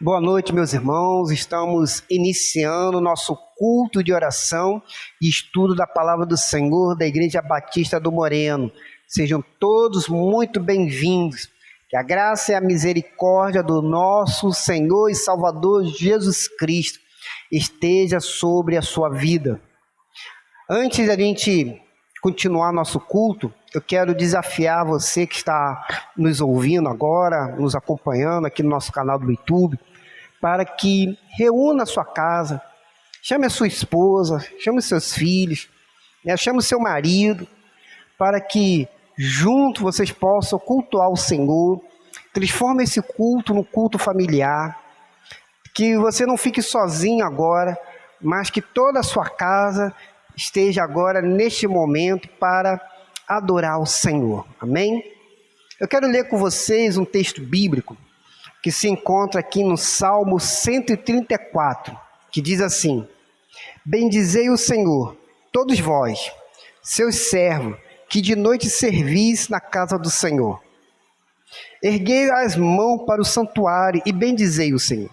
Boa noite, meus irmãos. Estamos iniciando nosso culto de oração e estudo da Palavra do Senhor da Igreja Batista do Moreno. Sejam todos muito bem-vindos. Que a graça e a misericórdia do nosso Senhor e Salvador Jesus Cristo esteja sobre a sua vida. Antes da gente continuar nosso culto, eu quero desafiar você que está nos ouvindo agora, nos acompanhando aqui no nosso canal do YouTube, para que reúna a sua casa, chame a sua esposa, chame os seus filhos, chame o seu marido, para que junto vocês possam cultuar o Senhor, transforme esse culto num culto familiar, que você não fique sozinho agora, mas que toda a sua casa esteja agora neste momento para adorar o Senhor, amém? Eu quero ler com vocês um texto bíblico que se encontra aqui no Salmo 134, que diz assim: Bendizei o Senhor, todos vós, seus servos, que de noite servis na casa do Senhor. Erguei as mãos para o santuário e bendizei o Senhor.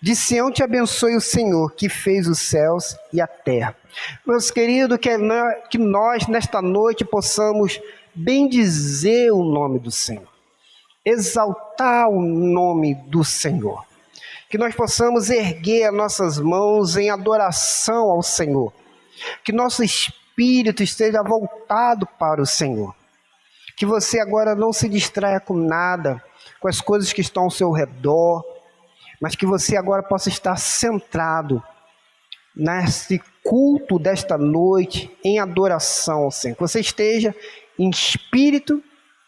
De Sião te abençoe o Senhor, que fez os céus e a terra. Meus queridos, que nós nesta noite possamos bendizer o nome do Senhor, exaltar o nome do Senhor, que nós possamos erguer as nossas mãos em adoração ao Senhor, que nosso espírito esteja voltado para o Senhor, que você agora não se distraia com nada, com as coisas que estão ao seu redor, mas que você agora possa estar centrado nesse culto desta noite, em adoração ao Senhor, que você esteja em espírito,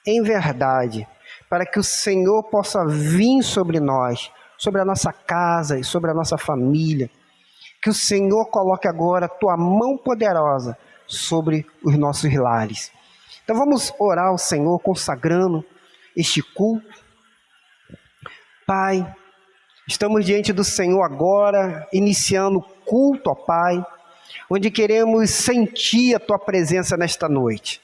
em verdade, para que o Senhor possa vir sobre nós, sobre a nossa casa e sobre a nossa família. Que o Senhor coloque agora a tua mão poderosa sobre os nossos lares. Então vamos orar ao Senhor, consagrando este culto. Pai, estamos diante do Senhor agora, iniciando o culto, ó Pai, onde queremos sentir a tua presença nesta noite.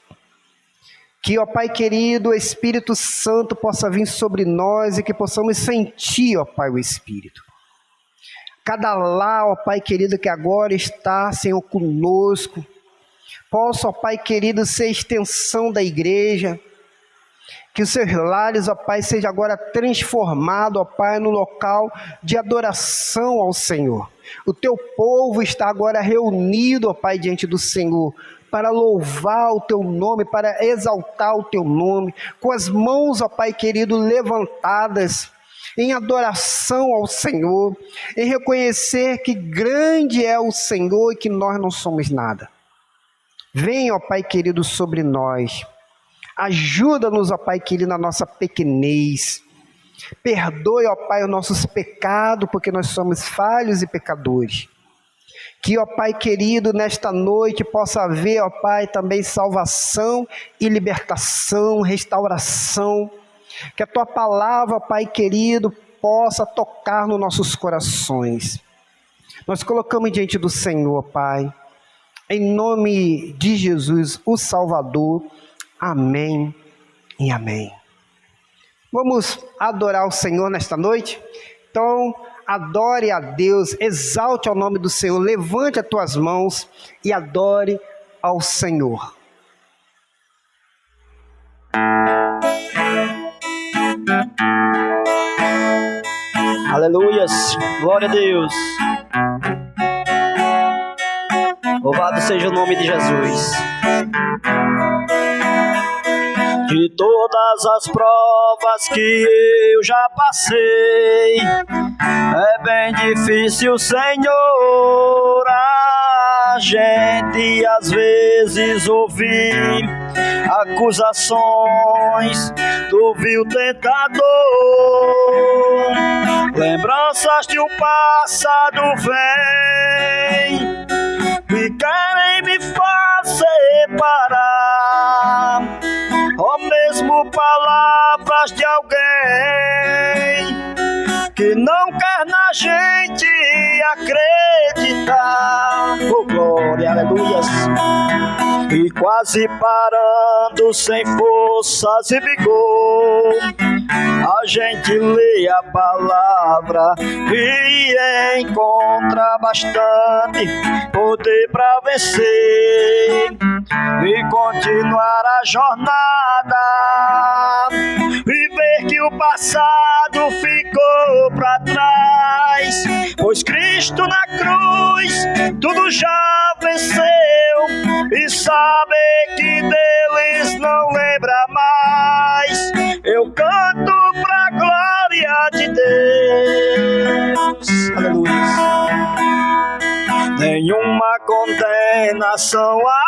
Que, ó Pai querido, o Espírito Santo possa vir sobre nós e que possamos sentir, ó Pai, o Espírito. Cada lar, ó Pai querido, que agora está, Senhor, conosco, possa, ó Pai querido, ser extensão da igreja. Que os seus lares, ó Pai, seja agora transformado, ó Pai, no local de adoração ao Senhor. O teu povo está agora reunido, ó Pai, diante do Senhor, para louvar o teu nome, para exaltar o teu nome, com as mãos, ó Pai querido, levantadas, em adoração ao Senhor, em reconhecer que grande é o Senhor e que nós não somos nada. Venha, ó Pai querido, sobre nós. Ajuda-nos, ó Pai querido, na nossa pequenez. Perdoe, ó Pai, os nossos pecados, porque nós somos falhos e pecadores. Que, ó Pai querido, nesta noite possa haver, ó Pai, também salvação e libertação, restauração. Que a Tua palavra, ó Pai querido, possa tocar nos nossos corações. Nós colocamos diante do Senhor, Pai, em nome de Jesus, o Salvador. Amém e amém. Vamos adorar o Senhor nesta noite? Então, adore a Deus, exalte ao nome do Senhor, levante as tuas mãos e adore ao Senhor. Aleluias, glória a Deus. Louvado seja o nome de Jesus. De todas as provas que eu já passei, é bem difícil, Senhor, a gente às vezes ouvir acusações do vil tentador. Lembranças de um passado vem que querem me fazer parar, ou mesmo palavras de alguém que não quer na gente acreditar. Oh glória, aleluias. E quase parando sem forças e vigor, A gente lê a palavra e encontra bastante poder para vencer e continuar a jornada e ver que o passado ficou para trás, pois Cristo na cruz tudo já venceu, e saber que deles não lembra mais. Eu canto pra glória de Deus. Aleluia. Nenhuma condenação há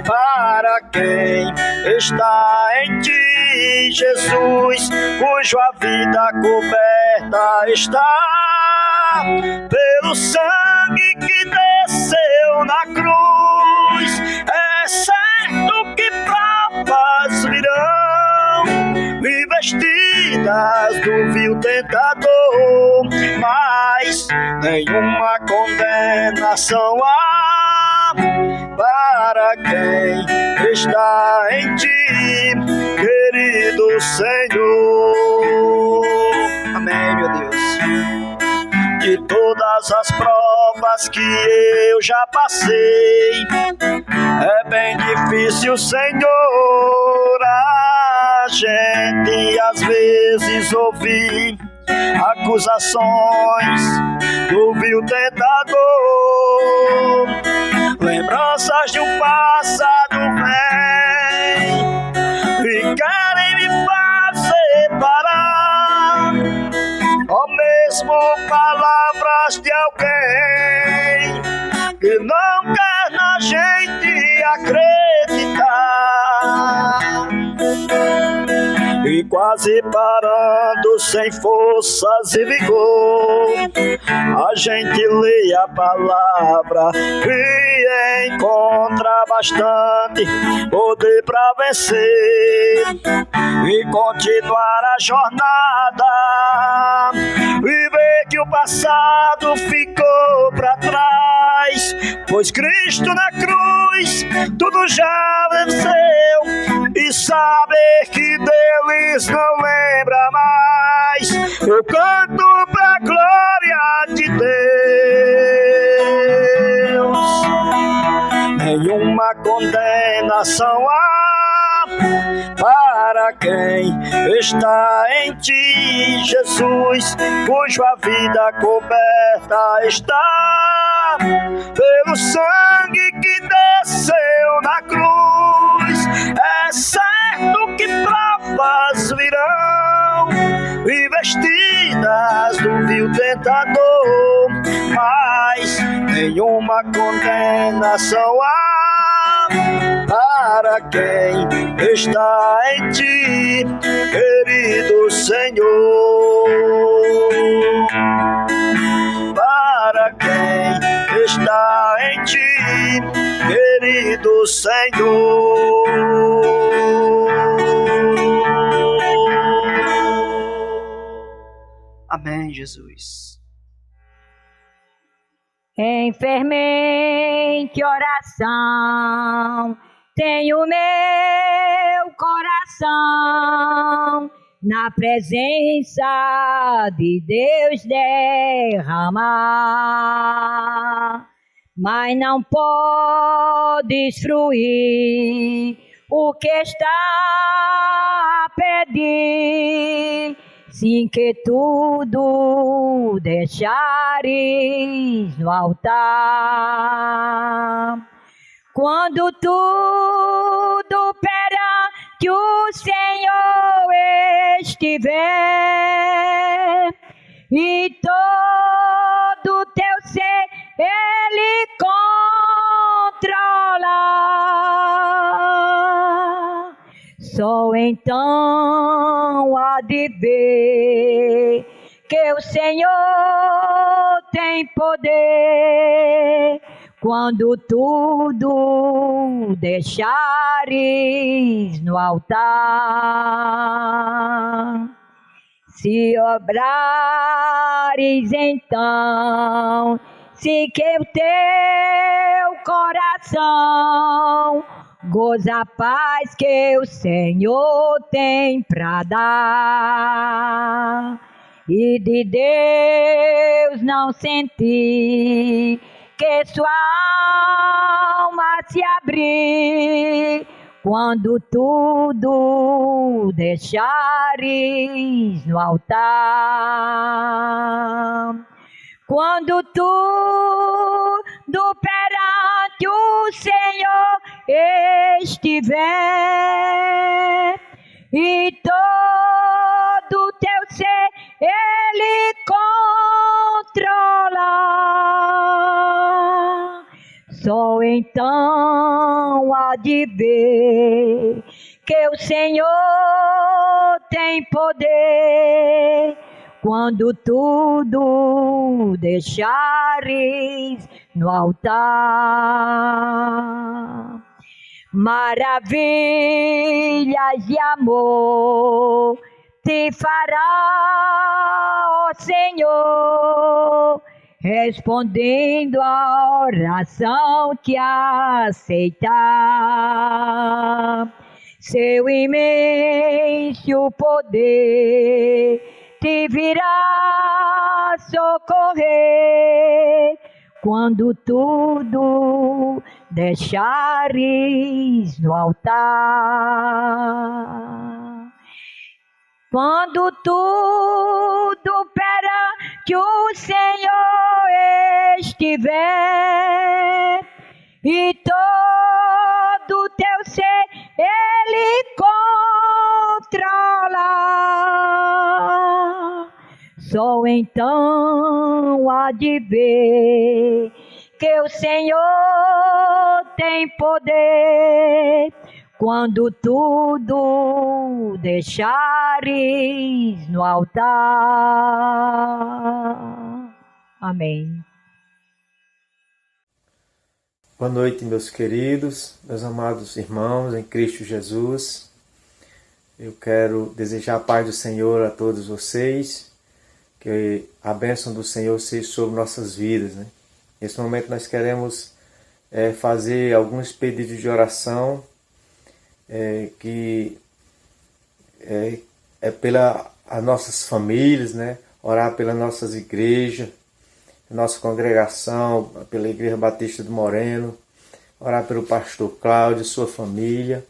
para quem está em ti, Jesus, cuja vida coberta está pelo sangue que desceu na cruz. É certo que provas virão investidas do vil tentador, mas nenhuma condenação há para quem está em ti, querido Senhor. Amém, meu Deus. De todas as provas que eu já passei, é bem difícil, Senhor, a gente às vezes ouvir acusações do vil tentador, lembranças de um passado vem e querem me fazer parar, ou mesmo palavras de alguém que não quer na gente acreditar. E quase parando sem forças e vigor, a gente lê a palavra e encontra bastante poder para vencer e continuar a jornada e ver que o passado ficou para trás, pois Cristo na cruz tudo já venceu, e saber que deles não lembra mais. Eu canto pra glória de Deus. Nenhuma condenação há para quem está em ti, Jesus, cuja vida coberta está pelo sangue que desceu na cruz. É certo que provas virão investidas do vil tentador, mas nenhuma condenação há para quem está em ti, querido Senhor. Para quem está em ti, querido Senhor. Amém, Jesus. Em fervente oração tenho meu coração na presença de Deus derramar, mas não podes fruir o que está a pedir, sem que tudo deixares no altar. Quando tudo perante o Senhor estiver e todo teu ser Ele controla, só então há de ver que o Senhor tem poder. Quando tudo deixares no altar, se obrares então, se que o teu coração Goza a paz que o Senhor tem pra dar. E de Deus não sentir que sua alma se abrir quando tudo deixares no altar. Quando tudo perante o Senhor estiver e todo teu ser Ele controla, só então há de ver que o Senhor tem poder. Quando tudo deixares no altar, maravilhas de amor te fará, ó Senhor, respondendo a oração que aceitar. Seu imenso poder te virá socorrer quando tudo deixares no altar. Quando tudo perante o Senhor estiver e todo teu ser Ele controla, só então há de ver que o Senhor tem poder. Quando tudo deixares no altar. Amém. Boa noite, meus queridos, meus amados irmãos em Cristo Jesus. Eu quero desejar a paz do Senhor a todos vocês, que a bênção do Senhor seja sobre nossas vidas, né? Nesse momento nós queremos fazer alguns pedidos de oração, que pela as nossas famílias, né? Orar pelas nossas igrejas, nossa congregação, pela Igreja Batista do Moreno, orar pelo pastor Cláudio e sua família,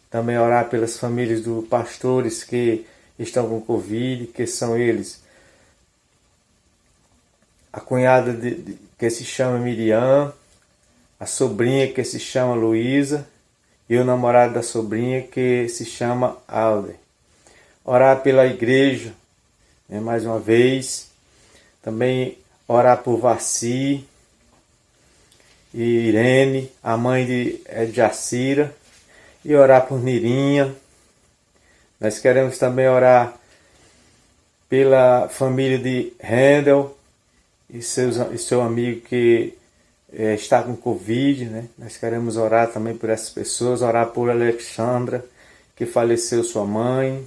também orar pelas famílias dos pastores que estão com Covid, que são eles, a cunhada que se chama Miriam, a sobrinha que se chama Luísa e o namorado da sobrinha que se chama Alder. Orar pela igreja, né, mais uma vez, também orar por Vaci e Irene, a mãe de Jacira, e orar por Nirinha. Nós queremos também orar pela família de Handel e seu amigo que está com Covid, né? Nós queremos orar também por essas pessoas, orar por Alexandra, que faleceu sua mãe,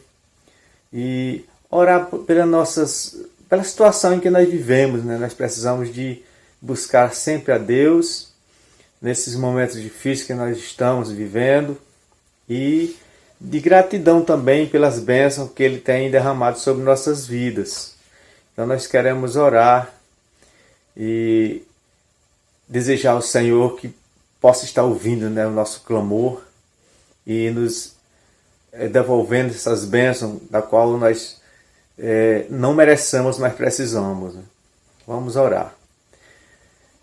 e orar pela situação em que nós vivemos, né? Nós precisamos de buscar sempre a Deus nesses momentos difíceis que nós estamos vivendo e de gratidão também pelas bênçãos que Ele tem derramado sobre nossas vidas. Então nós queremos orar e desejar ao Senhor que possa estar ouvindo, né, o nosso clamor e nos devolvendo essas bênçãos da qual nós não merecemos, mas precisamos, né? Vamos orar.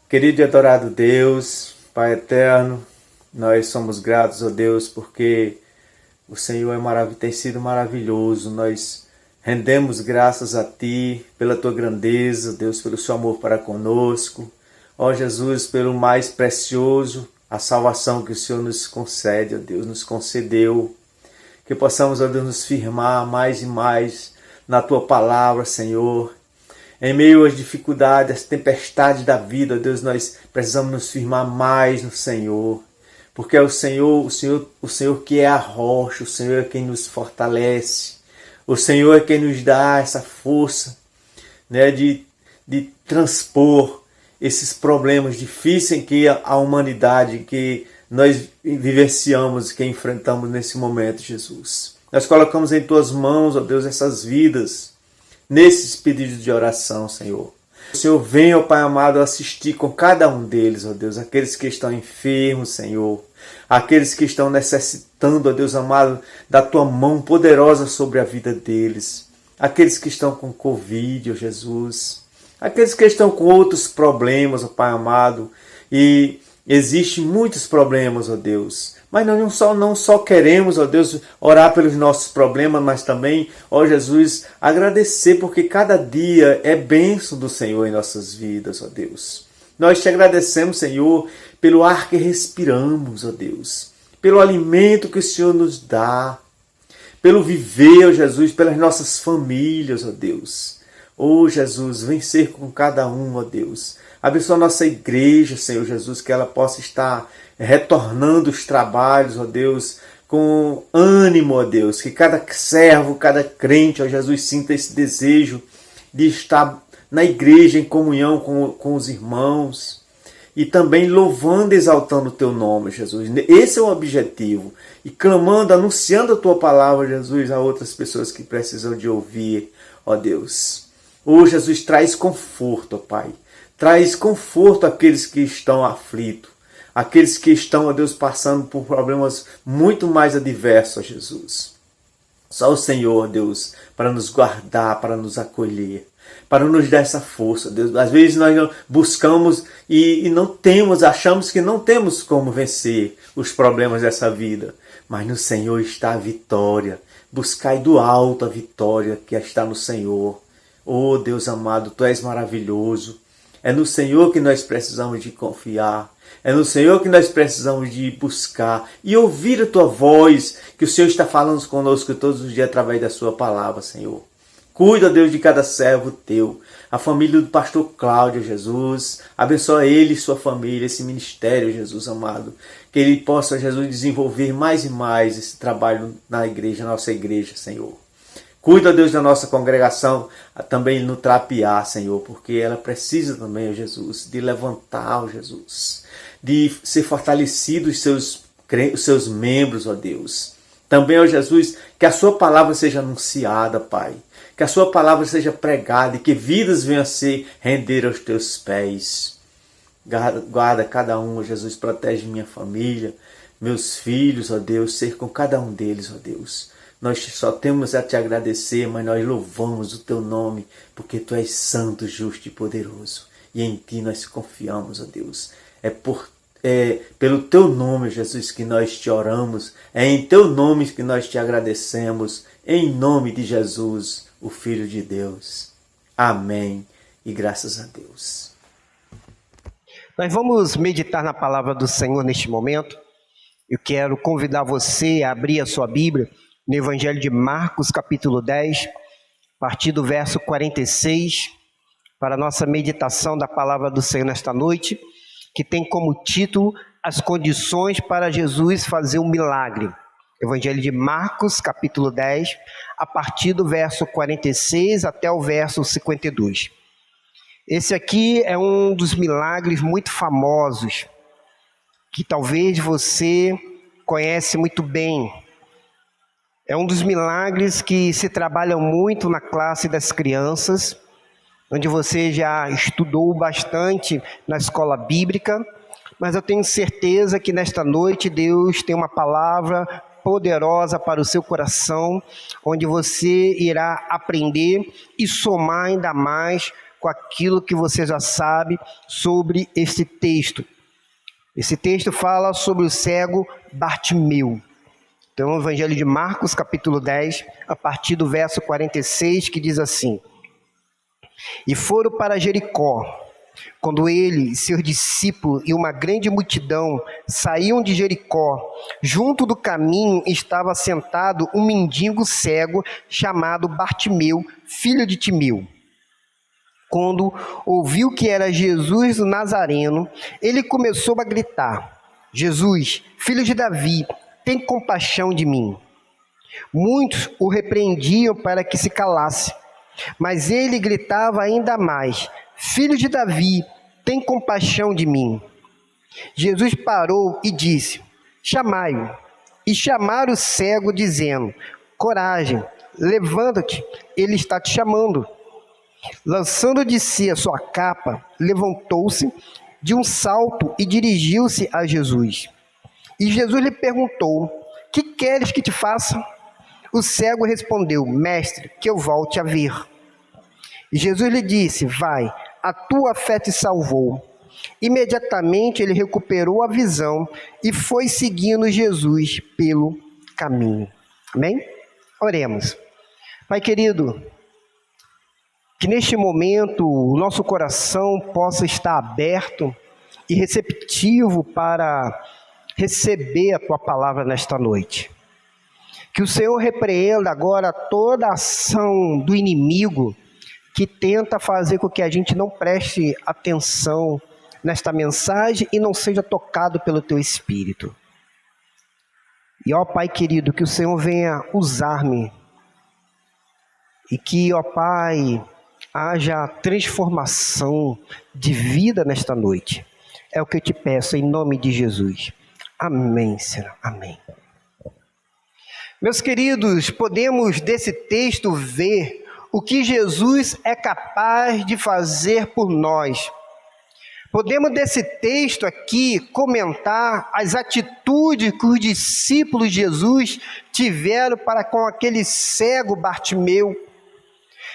Querido e adorado Deus, Pai eterno, nós somos gratos a Deus porque o Senhor tem sido maravilhoso. Nós rendemos graças a Ti pela Tua grandeza, Deus, pelo Seu amor para conosco. Ó Jesus, pelo mais precioso, a salvação que o Senhor nos concede, ó Deus, nos concedeu. Que possamos, ó Deus, nos firmar mais e mais na Tua palavra, Senhor. Em meio às dificuldades, às tempestades da vida, ó Deus, nós precisamos nos firmar mais no Senhor. Porque é o Senhor que é a rocha, o Senhor é quem nos fortalece. O Senhor é quem nos dá essa força, né, de transpor esses problemas difíceis que a humanidade, que nós vivenciamos, que enfrentamos nesse momento, Jesus. Nós colocamos em Tuas mãos, ó Deus, essas vidas, nesses pedidos de oração, Senhor. O Senhor vem, ó Pai amado, assistir com cada um deles, ó Deus, aqueles que estão enfermos, Senhor, aqueles que estão necessitando, ó Deus amado, da Tua mão poderosa sobre a vida deles, aqueles que estão com Covid, ó Jesus, aqueles que estão com outros problemas, ó Pai amado, e existem muitos problemas, ó Deus, mas nós não só queremos, ó Deus, orar pelos nossos problemas, mas também, ó Jesus, agradecer, porque cada dia é bênção do Senhor em nossas vidas, ó Deus. Nós te agradecemos, Senhor, pelo ar que respiramos, ó Deus, pelo alimento que o Senhor nos dá, pelo viver, ó Jesus, pelas nossas famílias, ó Deus. Ó Jesus, vem ser com cada um, ó Deus. Abençoa a nossa igreja, Senhor Jesus, que ela possa estar retornando os trabalhos, ó Deus, com ânimo, ó Deus, que cada servo, cada crente, ó Jesus, sinta esse desejo de estar na igreja em comunhão com os irmãos e também louvando e exaltando o Teu nome, Jesus. Esse é o objetivo. E clamando, anunciando a Tua palavra, Jesus, a outras pessoas que precisam de ouvir, ó Deus. Ó Jesus, traz conforto, ó Pai. Traz conforto àqueles que estão aflitos, aqueles que estão, ó Deus, passando por problemas muito mais adversos, ó Jesus. Só o Senhor, ó Deus, para nos guardar, para nos acolher, para nos dar essa força, Deus. Às vezes nós buscamos e não temos, achamos que não temos como vencer os problemas dessa vida, mas no Senhor está a vitória. Buscai do alto a vitória que está no Senhor. Oh Deus amado, Tu és maravilhoso. É no Senhor que nós precisamos de confiar. É no Senhor que nós precisamos de buscar e ouvir a Tua voz, que o Senhor está falando conosco todos os dias através da Sua palavra, Senhor. Cuida, Deus, de cada servo Teu. A família do pastor Cláudio, Jesus. Abençoa ele e sua família, esse ministério, Jesus amado. Que ele possa, Jesus, desenvolver mais e mais esse trabalho na igreja, na nossa igreja, Senhor. Cuida, Deus, da nossa congregação, também no Trapiá, Senhor, porque ela precisa também, ó Jesus, de levantar, ó Jesus, de ser fortalecido os seus membros, ó Deus. Também, ó Jesus, que a Sua palavra seja anunciada, Pai. Que a Sua palavra seja pregada e que vidas venham a se render aos Teus pés. Guarda cada um, ó Jesus, protege minha família, meus filhos, ó Deus, ser com cada um deles, ó Deus. Nós só temos a Te agradecer, mas nós louvamos o Teu nome, porque Tu és santo, justo e poderoso. E em Ti nós confiamos, ó Deus. É pelo Teu nome, Jesus, que nós Te oramos. É em Teu nome que nós Te agradecemos. Em nome de Jesus, o Filho de Deus. Amém. E graças a Deus. Nós vamos meditar na palavra do Senhor neste momento. Eu quero convidar você a abrir a sua Bíblia no Evangelho de Marcos, capítulo 10, a partir do verso 46, para a nossa meditação da palavra do Senhor nesta noite, que tem como título As Condições para Jesus Fazer um Milagre. Evangelho de Marcos, capítulo 10, a partir do verso 46 até o verso 52. Esse aqui é um dos milagres muito famosos, que talvez você conhece muito bem. É um dos milagres que se trabalham muito na classe das crianças, onde você já estudou bastante na escola bíblica, mas eu tenho certeza que nesta noite Deus tem uma palavra poderosa para o seu coração, onde você irá aprender e somar ainda mais com aquilo que você já sabe sobre este texto. Esse texto fala sobre o cego Bartimeu. Então, o Evangelho de Marcos, capítulo 10, a partir do verso 46, que diz assim: E foram para Jericó. Quando ele, seus discípulos e uma grande multidão saíam de Jericó, junto do caminho estava sentado um mendigo cego chamado Bartimeu, filho de Timeu. Quando ouviu que era Jesus o Nazareno, ele começou a gritar: Jesus, filho de Davi, tem compaixão de mim. Muitos o repreendiam para que se calasse, mas ele gritava ainda mais: Filho de Davi, tem compaixão de mim. Jesus parou e disse: chamai-o. E chamaram o cego, dizendo: coragem, levanta-te, ele está te chamando. Lançando de si a sua capa, levantou-se de um salto e dirigiu-se a Jesus. E Jesus lhe perguntou: que queres que te faça? O cego respondeu: mestre, que eu volte a ver. E Jesus lhe disse: vai, a tua fé te salvou. Imediatamente ele recuperou a visão e foi seguindo Jesus pelo caminho. Amém? Oremos. Pai querido, que neste momento o nosso coração possa estar aberto e receptivo para receber a tua palavra nesta noite. Que o Senhor repreenda agora toda a ação do inimigo que tenta fazer com que a gente não preste atenção nesta mensagem e não seja tocado pelo teu Espírito. E ó Pai querido, que o Senhor venha usar-me e que, ó Pai, haja transformação de vida nesta noite. É o que eu te peço em nome de Jesus. Amém, Senhor. Amém. Meus queridos, podemos desse texto ver o que Jesus é capaz de fazer por nós. Podemos desse texto aqui comentar as atitudes que os discípulos de Jesus tiveram para com aquele cego Bartimeu.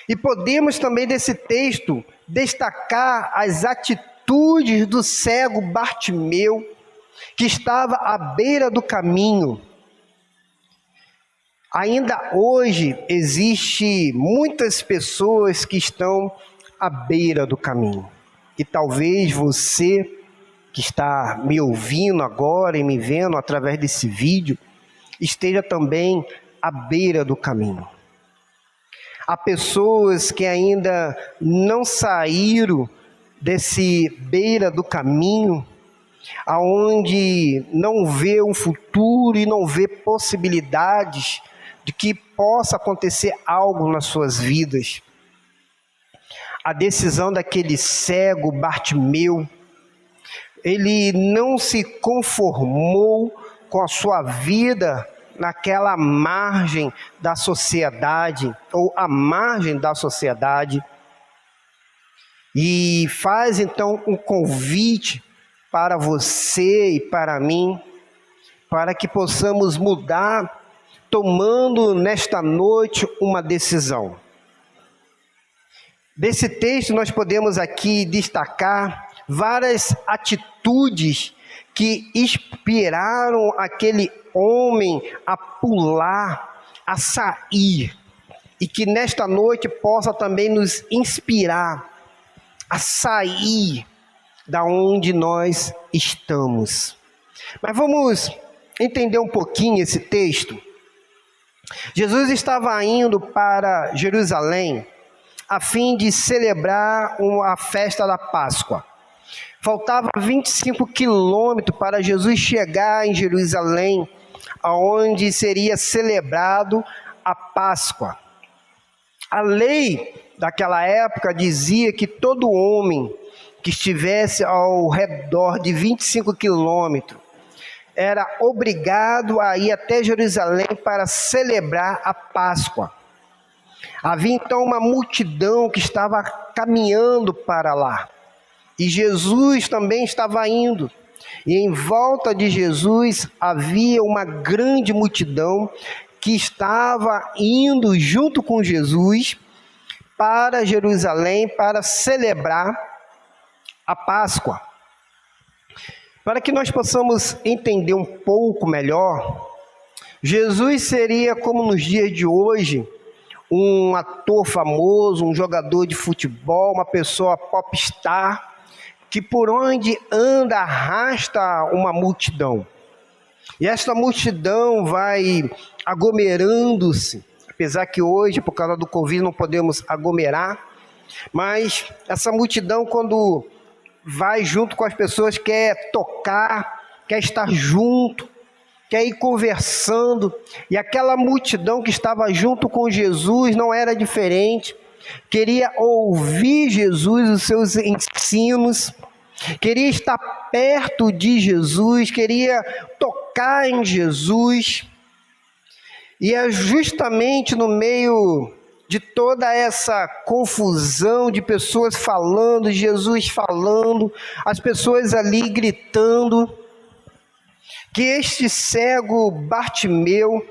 E podemos também desse texto destacar as atitudes do cego Bartimeu, que estava à beira do caminho. Ainda hoje existe muitas pessoas que estão à beira do caminho. E talvez você que está me ouvindo agora e me vendo através desse vídeo, esteja também à beira do caminho. Há pessoas que ainda não saíram desse beira do caminho, aonde não vê um futuro e não vê possibilidades de que possa acontecer algo nas suas vidas. A decisão daquele cego Bartimeu, ele não se conformou com a sua vida naquela margem da sociedade, ou à margem da sociedade, e faz então um convite para você e para mim, para que possamos mudar, tomando nesta noite uma decisão. Desse texto nós podemos aqui destacar várias atitudes que inspiraram aquele homem a pular, a sair, e que nesta noite possa também nos inspirar a sair da onde nós estamos. Mas vamos entender um pouquinho esse texto. Jesus estava indo para Jerusalém a fim de celebrar a festa da Páscoa. Faltava 25 quilômetros para Jesus chegar em Jerusalém, onde seria celebrado a Páscoa. A lei daquela época dizia que todo homem que estivesse ao redor de 25 quilômetros era obrigado a ir até Jerusalém para celebrar a Páscoa. Havia então uma multidão que estava caminhando para lá. E Jesus também estava indo. E em volta de Jesus havia uma grande multidão que estava indo junto com Jesus para Jerusalém para celebrar a Páscoa. Para que nós possamos entender um pouco melhor, Jesus seria, como nos dias de hoje, um ator famoso, um jogador de futebol, uma pessoa popstar, que por onde anda arrasta uma multidão. E esta multidão vai aglomerando-se, apesar que hoje, por causa do Covid, não podemos aglomerar, mas essa multidão, quando vai junto com as pessoas, quer tocar, quer estar junto, quer ir conversando, e aquela multidão que estava junto com Jesus não era diferente, queria ouvir Jesus, os seus ensinos, queria estar perto de Jesus, queria tocar em Jesus. E é justamente no meio de toda essa confusão de pessoas falando, Jesus falando, as pessoas ali gritando, que este cego Bartimeu,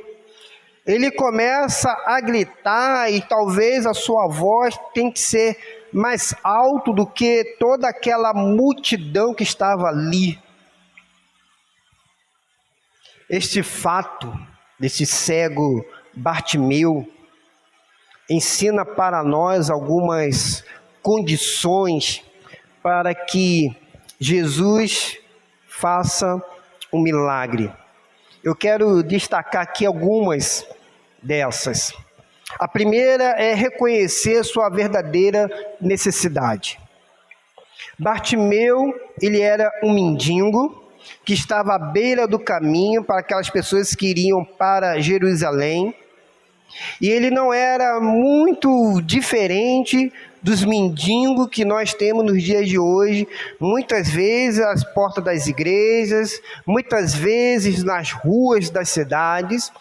ele começa a gritar, e talvez a sua voz tem que ser mais alto do que toda aquela multidão que estava ali. Este fato desse cego Bartimeu ensina para nós algumas condições para que Jesus faça um milagre. Eu quero destacar aqui algumas dessas. A primeira é reconhecer sua verdadeira necessidade. Bartimeu, ele era um mendigo que estava à beira do caminho para aquelas pessoas que iriam para Jerusalém. E ele não era muito diferente dos mendigos que nós temos nos dias de hoje, muitas vezes às portas das igrejas, muitas vezes nas ruas das cidades,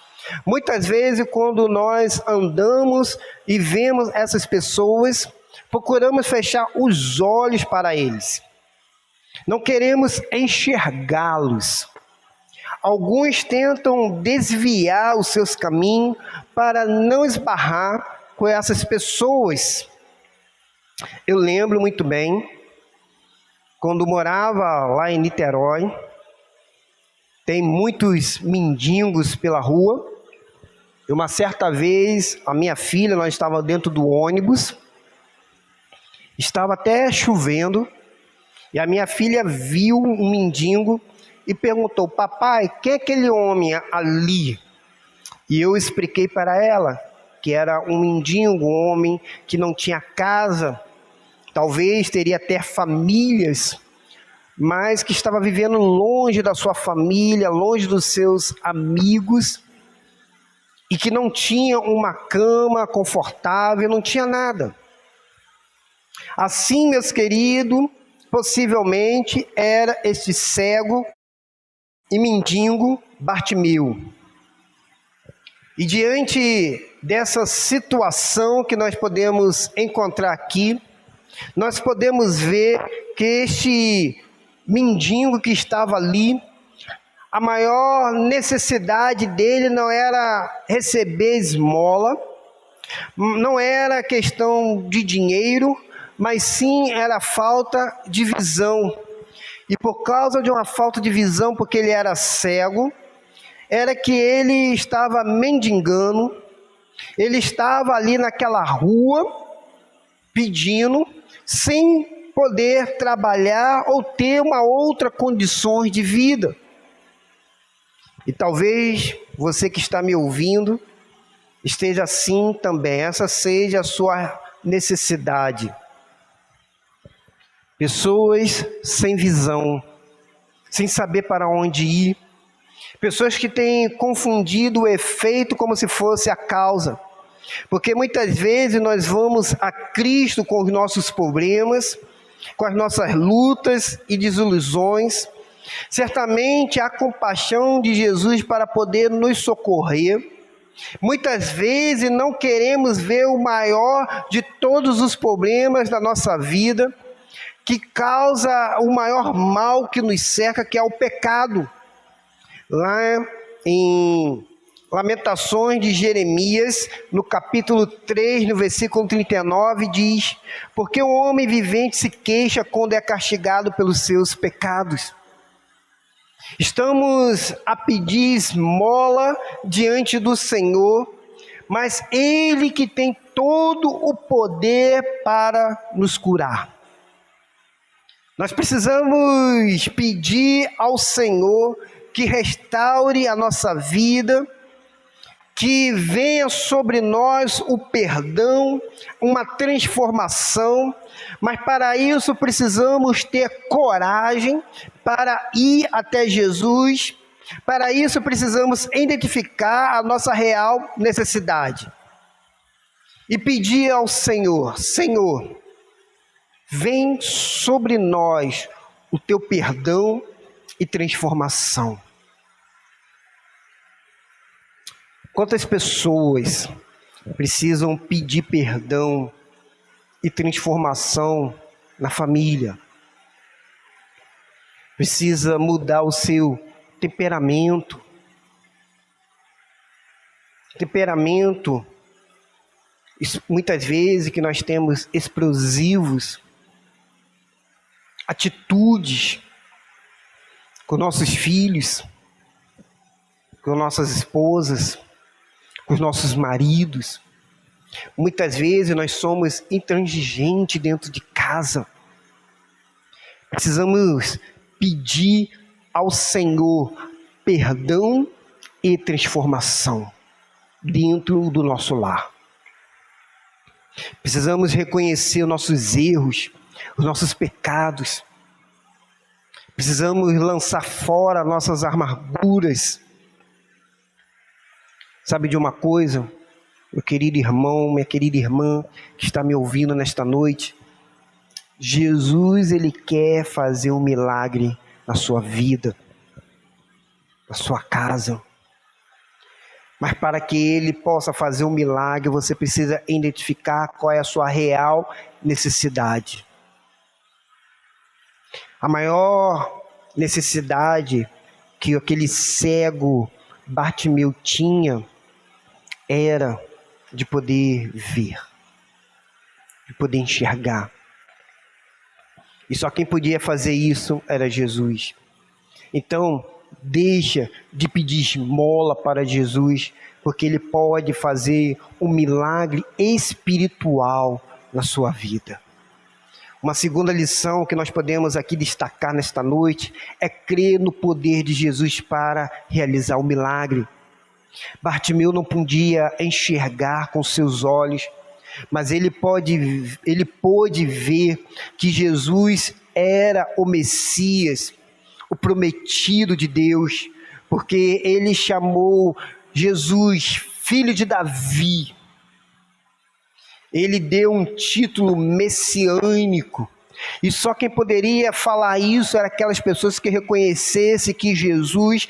muitas vezes quando nós andamos e vemos essas pessoas, procuramos fechar os olhos para eles, não queremos enxergá-los. Alguns tentam desviar os seus caminhos para não esbarrar com essas pessoas. Eu lembro muito bem, quando morava lá em Niterói, tem muitos mendigos pela rua. Uma certa vez, a minha filha, nós estávamos dentro do ônibus, estava até chovendo, e a minha filha viu um mendigo e perguntou: papai, quem é aquele homem ali? E eu expliquei para ela que era um mendigo, um homem que não tinha casa, talvez teria até famílias, mas que estava vivendo longe da sua família, longe dos seus amigos, e que não tinha uma cama confortável, não tinha nada. Assim, meus queridos, possivelmente era este cego e mendigo Bartimeu. E diante dessa situação que nós podemos encontrar aqui, nós podemos ver que este mendigo que estava ali, a maior necessidade dele não era receber esmola, não era questão de dinheiro, mas sim era falta de visão. E por causa de uma falta de visão, porque ele era cego, era que ele estava mendigando, ele estava ali naquela rua, pedindo, sem poder trabalhar ou ter uma outra condição de vida. E talvez você que está me ouvindo, esteja assim também, essa seja a sua necessidade. Pessoas sem visão, sem saber para onde ir, pessoas que têm confundido o efeito como se fosse a causa, porque muitas vezes nós vamos a Cristo com os nossos problemas, com as nossas lutas e desilusões. Certamente há compaixão de Jesus para poder nos socorrer. Muitas vezes não queremos ver o maior de todos os problemas da nossa vida, que causa o maior mal que nos cerca, que é o pecado. Lá em Lamentações de Jeremias, no capítulo 3, no versículo 39, diz: porque o homem vivente se queixa quando é castigado pelos seus pecados. Estamos a pedir esmola diante do Senhor, mas Ele que tem todo o poder para nos curar. Nós precisamos pedir ao Senhor que restaure a nossa vida, que venha sobre nós o perdão, uma transformação, mas para isso precisamos ter coragem para ir até Jesus. Para isso precisamos identificar a nossa real necessidade e pedir ao Senhor: Senhor, vem sobre nós o teu perdão e transformação. Quantas pessoas precisam pedir perdão e transformação na família? Precisa mudar o seu temperamento. Temperamento, muitas vezes que nós temos explosivos, atitudes com nossos filhos, com nossas esposas, com os nossos maridos. Muitas vezes nós somos intransigentes dentro de casa. Precisamos pedir ao Senhor perdão e transformação dentro do nosso lar. Precisamos reconhecer os nossos erros, os nossos pecados. Precisamos lançar fora nossas amarguras. Sabe de uma coisa, meu querido irmão, minha querida irmã que está me ouvindo nesta noite? Jesus, Ele quer fazer um milagre na sua vida, na sua casa. Mas para que Ele possa fazer um milagre, você precisa identificar qual é a sua real necessidade. A maior necessidade que aquele cego Bartimeu tinha era de poder ver, de poder enxergar. E só quem podia fazer isso era Jesus. Então, deixa de pedir esmola para Jesus, porque Ele pode fazer um milagre espiritual na sua vida. Uma segunda lição que nós podemos aqui destacar nesta noite é crer no poder de Jesus para realizar o milagre. Bartimeu não podia enxergar com seus olhos, mas ele pôde ver que Jesus era o Messias, o prometido de Deus, porque ele chamou Jesus filho de Davi. Ele deu um título messiânico, e só quem poderia falar isso eram aquelas pessoas que reconhecessem que Jesus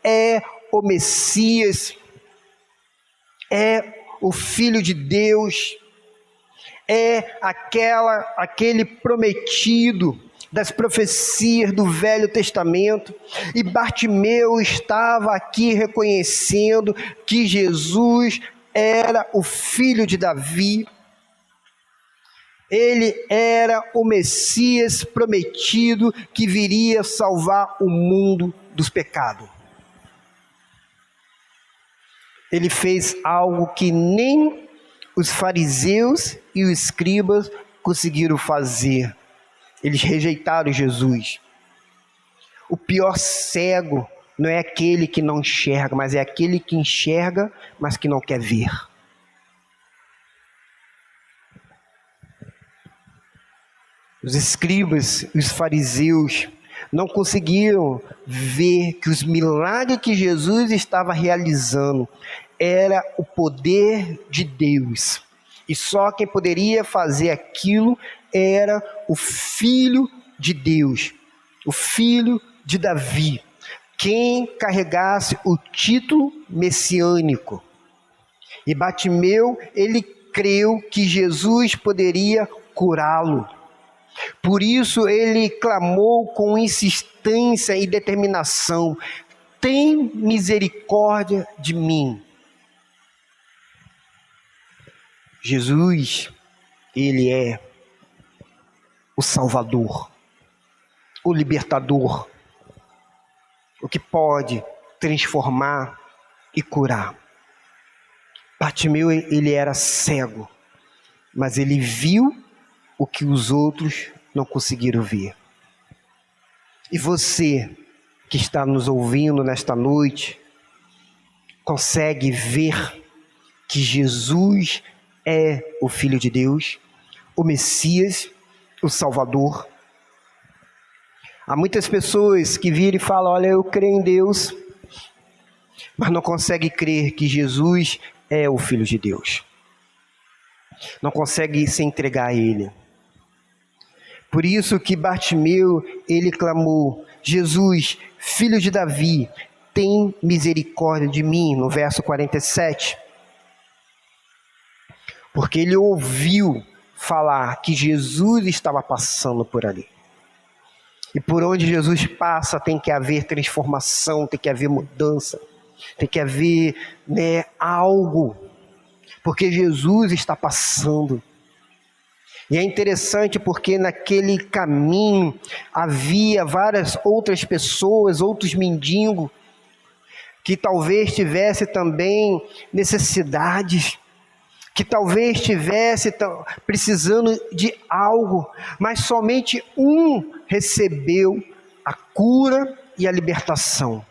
é o Messias, é o Filho de Deus, é aquele prometido das profecias do Velho Testamento. E Bartimeu estava aqui reconhecendo que Jesus era o filho de Davi. Ele era o Messias prometido que viria salvar o mundo dos pecados. Ele fez algo que nem os fariseus e os escribas conseguiram fazer. Eles rejeitaram Jesus. O pior cego não é aquele que não enxerga, mas é aquele que enxerga, mas que não quer ver. Os escribas, os fariseus, não conseguiram ver que os milagres que Jesus estava realizando era o poder de Deus. E só quem poderia fazer aquilo era o Filho de Deus, o Filho de Davi, quem carregasse o título messiânico. E Bartimeu, ele creu que Jesus poderia curá-lo. Por isso ele clamou com insistência e determinação: tem misericórdia de mim. Jesus, Ele é o Salvador, o Libertador, o que pode transformar e curar. Bartimeu, ele era cego, mas ele viu o que os outros não conseguiram ver. E você que está nos ouvindo nesta noite, consegue ver que Jesus é o Filho de Deus, o Messias, o Salvador? Há muitas pessoas que viram e falam: olha, eu creio em Deus, mas não conseguem crer que Jesus é o Filho de Deus. Não consegue se entregar a Ele. Por isso que Bartimeu, ele clamou: Jesus, filho de Davi, tem misericórdia de mim, no verso 47. Porque ele ouviu falar que Jesus estava passando por ali. E por onde Jesus passa tem que haver transformação, tem que haver mudança, tem que haver, algo. Porque Jesus está passando. E é interessante porque naquele caminho havia várias outras pessoas, outros mendigos, que talvez tivesse também necessidades, que talvez estivesse precisando de algo, mas somente um recebeu a cura e a libertação,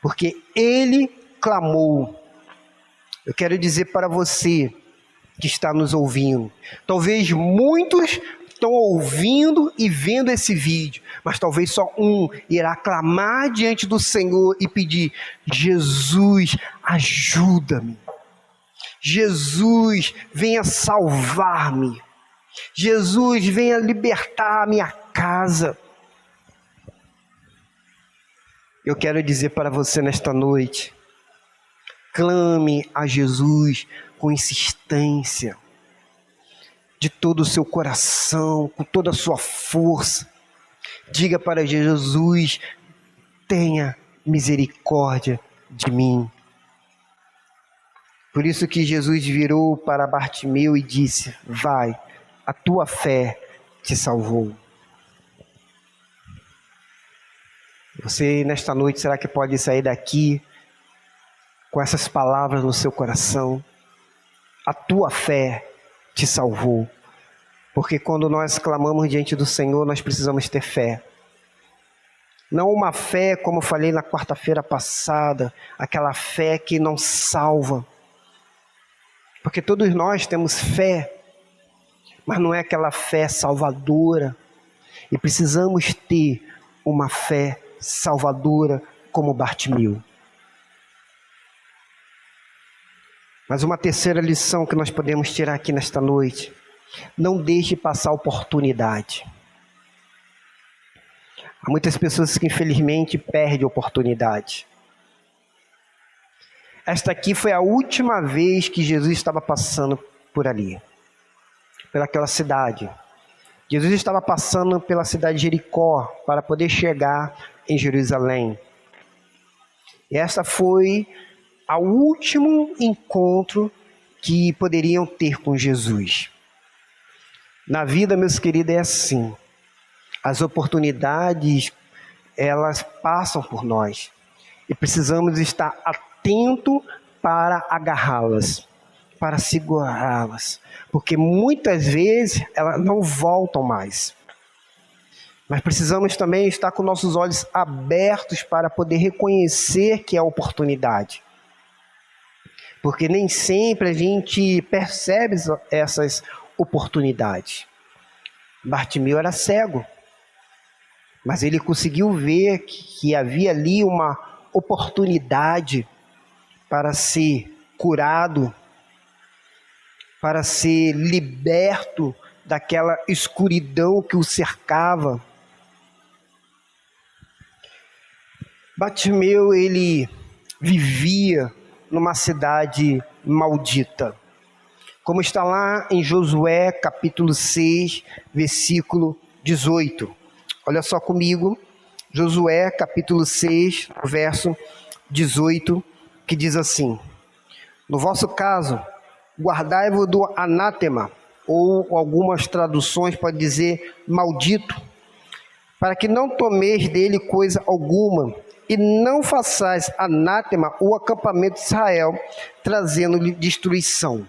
porque ele clamou. Eu quero dizer para você que está nos ouvindo, talvez muitos estão ouvindo e vendo esse vídeo, mas talvez só um irá clamar diante do Senhor e pedir: Jesus, ajuda-me. Jesus, venha salvar-me. Jesus, venha libertar a minha casa. Eu quero dizer para você nesta noite: clame a Jesus com insistência, de todo o seu coração, com toda a sua força. Diga para Jesus: tenha misericórdia de mim. Por isso que Jesus virou para Bartimeu e disse: vai, a tua fé te salvou. Você nesta noite, será que pode sair daqui com essas palavras no seu coração? A tua fé te salvou. Porque quando nós clamamos diante do Senhor, nós precisamos ter fé. Não uma fé, como eu falei na quarta-feira passada, aquela fé que não salva. Porque todos nós temos fé, mas não é aquela fé salvadora. E precisamos ter uma fé salvadora como Bartimeu. Mas uma terceira lição que nós podemos tirar aqui nesta noite: não deixe passar a oportunidade. Há muitas pessoas que infelizmente perdem a oportunidade. Esta aqui foi a última vez que Jesus estava passando por ali, pelaquela cidade. Jesus estava passando pela cidade de Jericó para poder chegar em Jerusalém. E essa foi o último encontro que poderiam ter com Jesus. Na vida, meus queridos, é assim. As oportunidades, elas passam por nós. E precisamos estar atentos para agarrá-las, para segurá-las. Porque muitas vezes elas não voltam mais. Mas precisamos também estar com nossos olhos abertos para poder reconhecer que é a oportunidade. Porque nem sempre a gente percebe essas oportunidades. Bartimeu era cego, mas ele conseguiu ver que havia ali uma oportunidade para ser curado, para ser liberto daquela escuridão que o cercava. Bartimeu, ele vivia numa cidade maldita, como está lá em Josué capítulo 6, versículo 18. Olha só comigo, Josué capítulo 6, verso 18, que diz assim: no vosso caso, guardai-vos do anátema, ou algumas traduções podem dizer maldito, para que não tomeis dele coisa alguma, e não façais anátema o acampamento de Israel, trazendo-lhe destruição.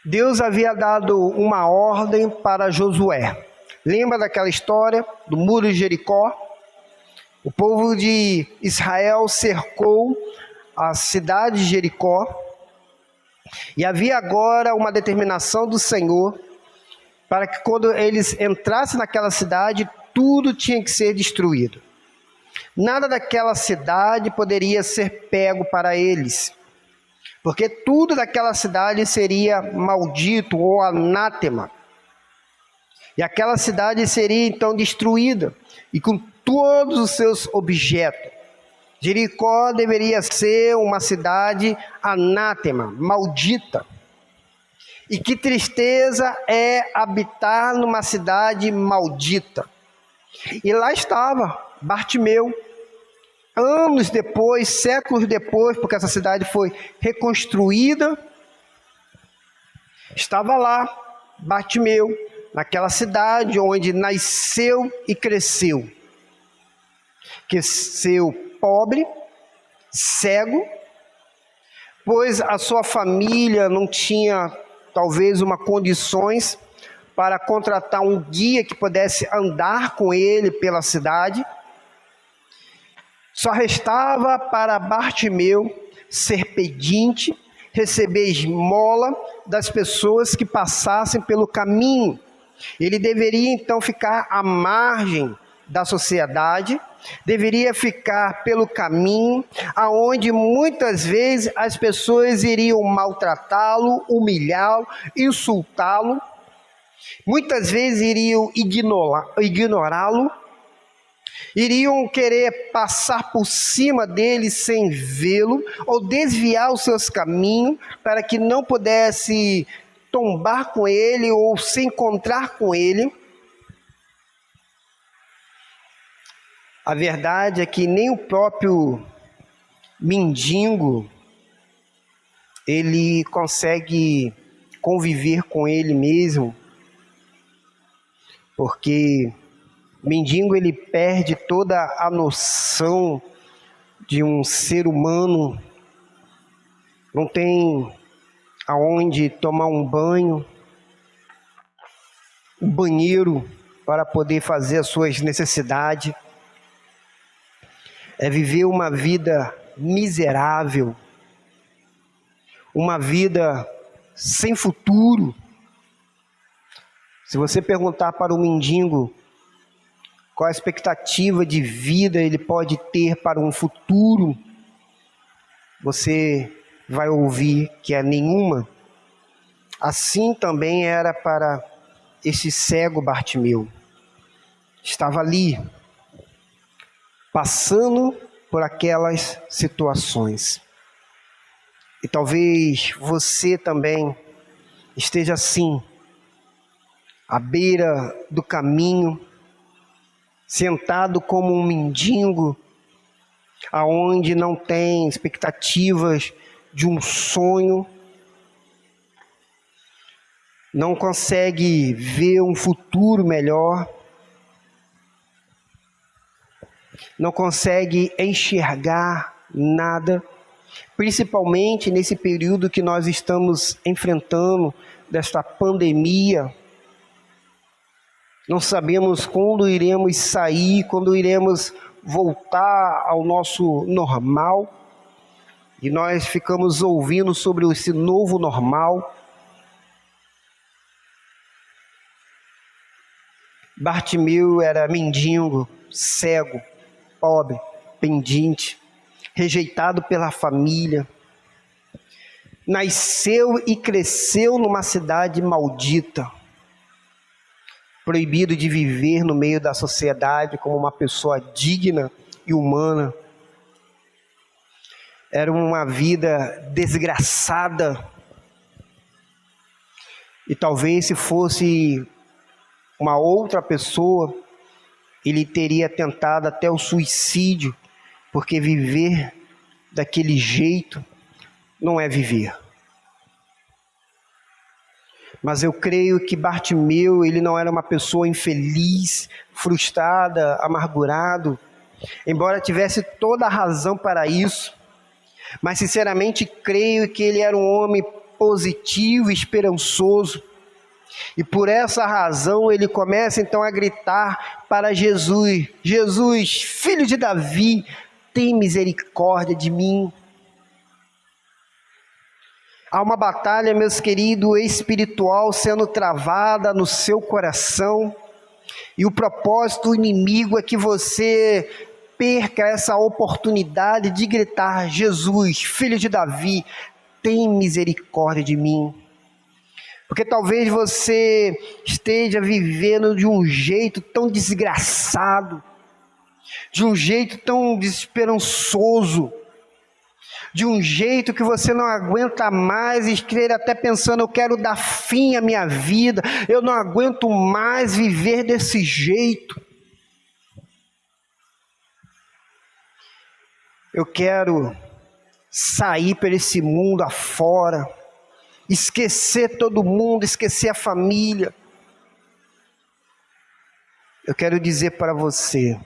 Deus havia dado uma ordem para Josué. Lembra daquela história do muro de Jericó? O povo de Israel cercou a cidade de Jericó, e havia agora uma determinação do Senhor para que quando eles entrassem naquela cidade, tudo tinha que ser destruído. Nada daquela cidade poderia ser pego para eles, porque tudo daquela cidade seria maldito ou anátema. E aquela cidade seria então destruída, e com todos os seus objetos. Jericó deveria ser uma cidade anátema, maldita. E que tristeza é habitar numa cidade maldita. E lá estava Bartimeu, anos depois, séculos depois, porque essa cidade foi reconstruída, estava lá Bartimeu, naquela cidade onde nasceu e cresceu. Cresceu pobre, cego, pois a sua família não tinha talvez condições para contratar um guia que pudesse andar com ele pela cidade. Só restava para Bartimeu ser pedinte, receber esmola das pessoas que passassem pelo caminho. Ele deveria então ficar à margem da sociedade, deveria ficar pelo caminho, aonde muitas vezes as pessoas iriam maltratá-lo, humilhá-lo, insultá-lo, muitas vezes iriam ignorá-lo, iriam querer passar por cima dele sem vê-lo, ou desviar os seus caminhos, para que não pudesse tombar com ele ou se encontrar com ele. A verdade é que nem o próprio mendigo, ele consegue conviver com ele mesmo, porque o mendigo ele perde toda a noção de um ser humano, não tem aonde tomar um banho, um banheiro para poder fazer as suas necessidades. É viver uma vida miserável, uma vida sem futuro. Se você perguntar para o mendigo qual a expectativa de vida ele pode ter para um futuro, você vai ouvir que é nenhuma. Assim também era para esse cego Bartimeu. Estava ali, passando por aquelas situações. E talvez você também esteja assim, à beira do caminho, sentado como um mendigo, aonde não tem expectativas de um sonho, não consegue ver um futuro melhor, não consegue enxergar nada, principalmente nesse período que nós estamos enfrentando, desta pandemia. Não sabemos quando iremos sair, quando iremos voltar ao nosso normal, e nós ficamos ouvindo sobre esse novo normal. Bartimeu era mendigo, cego, pobre, pendente, rejeitado pela família. Nasceu e cresceu numa cidade maldita, proibido de viver no meio da sociedade como uma pessoa digna e humana. Era uma vida desgraçada. E talvez se fosse uma outra pessoa, ele teria tentado até o suicídio, porque viver daquele jeito não é viver. Mas eu creio que Bartimeu, ele não era uma pessoa infeliz, frustrada, amargurado, embora tivesse toda a razão para isso, mas sinceramente creio que ele era um homem positivo, esperançoso, e por essa razão ele começa então a gritar para Jesus: Jesus, filho de Davi, tem misericórdia de mim. Há uma batalha, meus queridos, espiritual sendo travada no seu coração, e o propósito do inimigo é que você perca essa oportunidade de gritar: Jesus, filho de Davi, tem misericórdia de mim. Porque talvez você esteja vivendo de um jeito tão desgraçado, de um jeito tão desesperançoso, de um jeito que você não aguenta mais, esteja até pensando, eu quero dar fim à minha vida, eu não aguento mais viver desse jeito. Eu quero sair por esse mundo afora, esquecer todo mundo, esquecer a família. Eu quero dizer para você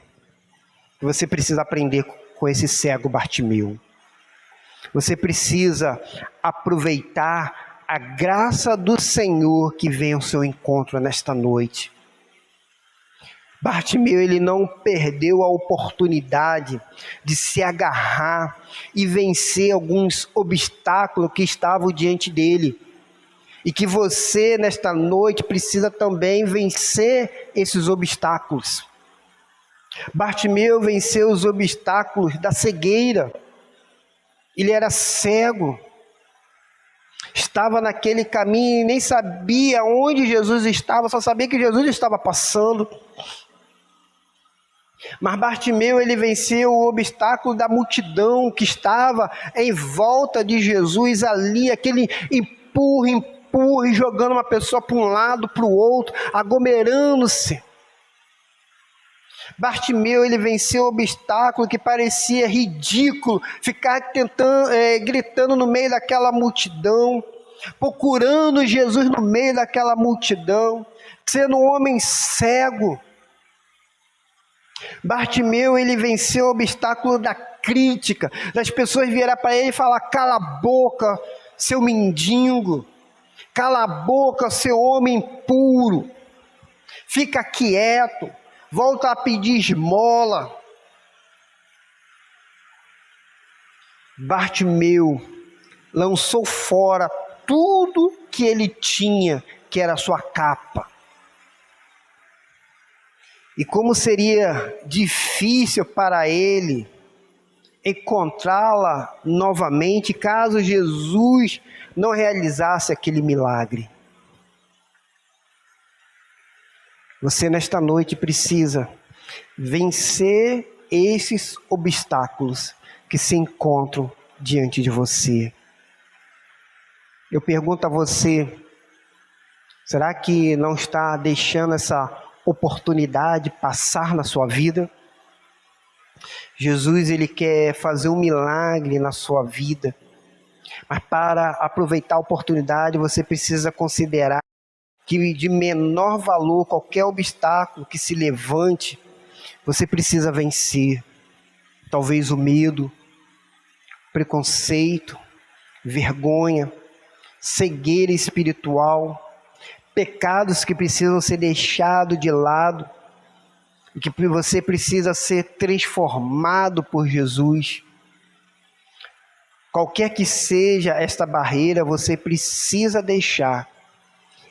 que você precisa aprender com esse cego Bartimeu. Você precisa aproveitar a graça do Senhor que vem ao seu encontro nesta noite. Bartimeu, ele não perdeu a oportunidade de se agarrar e vencer alguns obstáculos que estavam diante dele. E que você, nesta noite, precisa também vencer esses obstáculos. Bartimeu venceu os obstáculos da cegueira. Ele era cego. Estava naquele caminho e nem sabia onde Jesus estava, só sabia que Jesus estava passando. Mas Bartimeu, ele venceu o obstáculo da multidão que estava em volta de Jesus ali, aquele empurra, jogando uma pessoa para um lado, para o outro, aglomerando-se. Bartimeu, ele venceu o obstáculo que parecia ridículo, ficar tentando, gritando no meio daquela multidão, procurando Jesus no meio daquela multidão, sendo um homem cego. Bartimeu, ele venceu o obstáculo da crítica, das pessoas virem para ele e falar, cala a boca, seu mendigo, cala a boca, seu homem impuro, fica quieto, volta a pedir esmola. Bartimeu lançou fora tudo que ele tinha, que era a sua capa. E como seria difícil para ele encontrá-la novamente, caso Jesus não realizasse aquele milagre. Você nesta noite precisa vencer esses obstáculos que se encontram diante de você. Eu pergunto a você, será que não está deixando essa oportunidade passar na sua vida? Jesus, ele quer fazer um milagre na sua vida, mas para aproveitar a oportunidade, você precisa considerar que de menor valor, qualquer obstáculo que se levante, você precisa vencer. Talvez o medo, preconceito, vergonha, cegueira espiritual, pecados que precisam ser deixados de lado, e que você precisa ser transformado por Jesus. Qualquer que seja esta barreira, você precisa deixar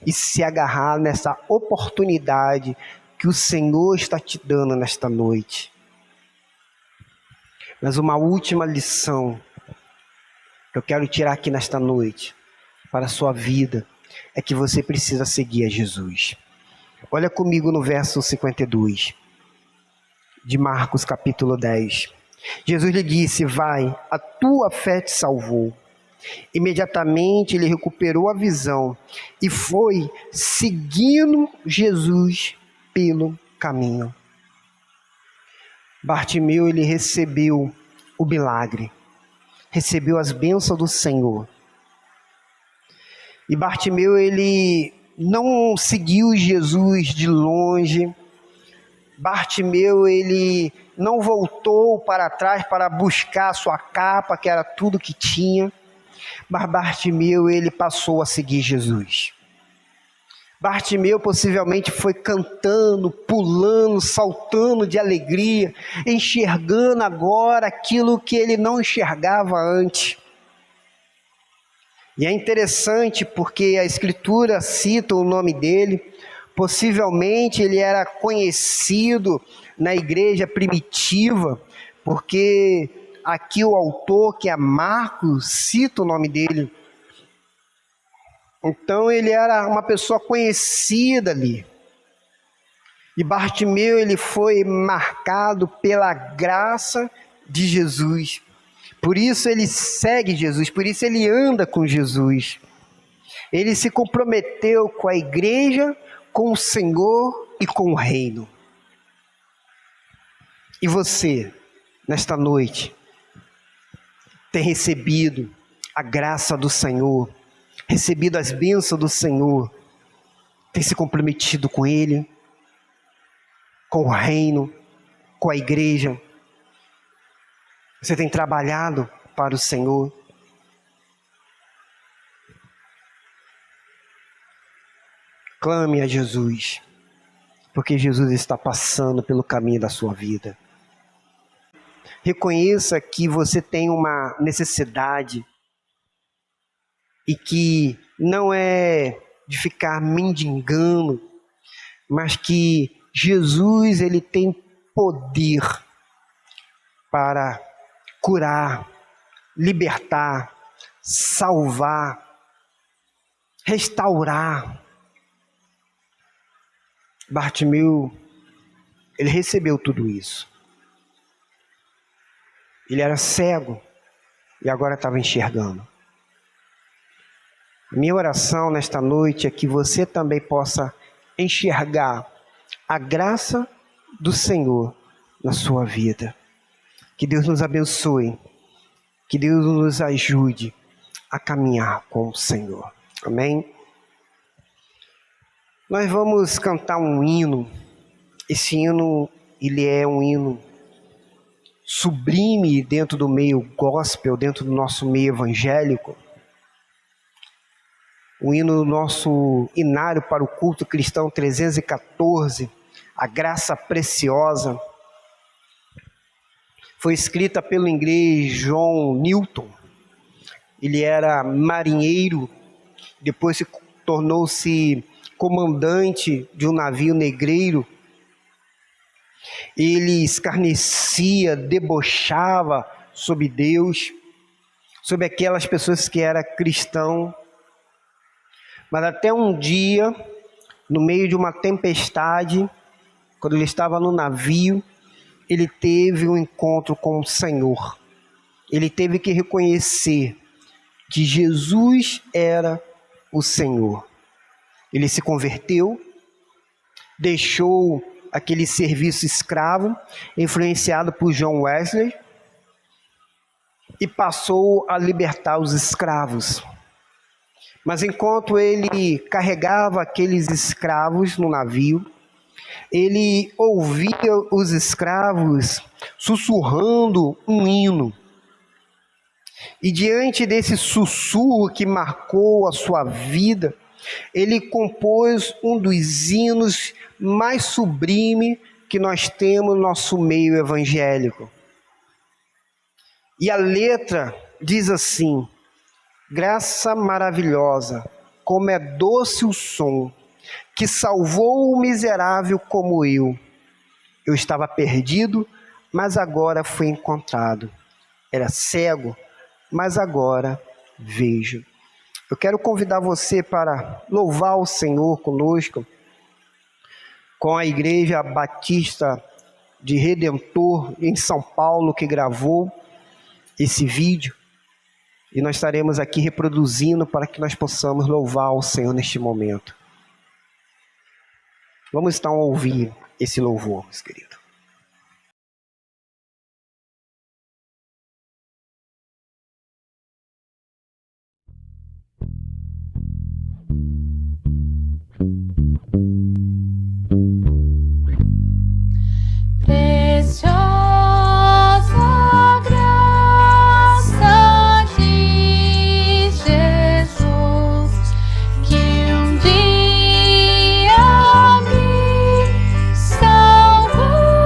e se agarrar nessa oportunidade que o Senhor está te dando nesta noite. Mas uma última lição que eu quero tirar aqui nesta noite para a sua vida é que você precisa seguir a Jesus. Olha comigo no verso 52 de Marcos capítulo 10. Jesus lhe disse, vai, a tua fé te salvou. Imediatamente ele recuperou a visão e foi seguindo Jesus pelo caminho. Bartimeu, ele recebeu o milagre, recebeu as bênçãos do Senhor. E Bartimeu, ele não seguiu Jesus de longe. Bartimeu, ele não voltou para trás para buscar a sua capa, que era tudo que tinha. Mas Bartimeu, ele passou a seguir Jesus. Bartimeu possivelmente foi cantando, pulando, saltando de alegria, enxergando agora aquilo que ele não enxergava antes. E é interessante porque a Escritura cita o nome dele. Possivelmente ele era conhecido na igreja primitiva, porque aqui o autor, que é Marcos, cita o nome dele. Então ele era uma pessoa conhecida ali. E Bartimeu, ele foi marcado pela graça de Jesus. Por isso ele segue Jesus, por isso ele anda com Jesus. Ele se comprometeu com a igreja, com o Senhor e com o reino. E você, nesta noite, tem recebido a graça do Senhor, recebido as bênçãos do Senhor, tem se comprometido com Ele, com o reino, com a igreja. Você tem trabalhado para o Senhor. Clame a Jesus, porque Jesus está passando pelo caminho da sua vida. Reconheça que você tem uma necessidade e que não é de ficar mendigando, mas que Jesus, ele tem poder para curar, libertar, salvar, restaurar. Bartimeu, ele recebeu tudo isso. Ele era cego e agora estava enxergando. Minha oração nesta noite é que você também possa enxergar a graça do Senhor na sua vida. Que Deus nos abençoe, que Deus nos ajude a caminhar com o Senhor. Amém? Nós vamos cantar um hino. Esse hino, ele é um hino sublime dentro do meio gospel, dentro do nosso meio evangélico. O hino nosso inário para o culto cristão 314, a graça preciosa, foi escrita pelo inglês John Newton. Ele era marinheiro, depois tornou-se comandante de um navio negreiro. Ele escarnecia, debochava sobre Deus, sobre aquelas pessoas que eram cristãos. Mas até um dia, no meio de uma tempestade, quando ele estava no navio, ele teve um encontro com o Senhor. Ele teve que reconhecer que Jesus era o Senhor. Ele se converteu, deixou aquele serviço escravo, influenciado por John Wesley, e passou a libertar os escravos. Mas enquanto ele carregava aqueles escravos no navio, ele ouvia os escravos sussurrando um hino. E diante desse sussurro que marcou a sua vida, ele compôs um dos hinos mais sublime que nós temos no nosso meio evangélico. E a letra diz assim: graça maravilhosa, como é doce o som, que salvou o miserável como eu. Eu estava perdido, mas agora fui encontrado. Era cego, mas agora vejo. Eu quero convidar você para louvar o Senhor conosco, com a Igreja Batista de Redentor em São Paulo, que gravou esse vídeo. E nós estaremos aqui reproduzindo para que nós possamos louvar o Senhor neste momento. Vamos então ouvir esse louvor, meus queridos. Salvou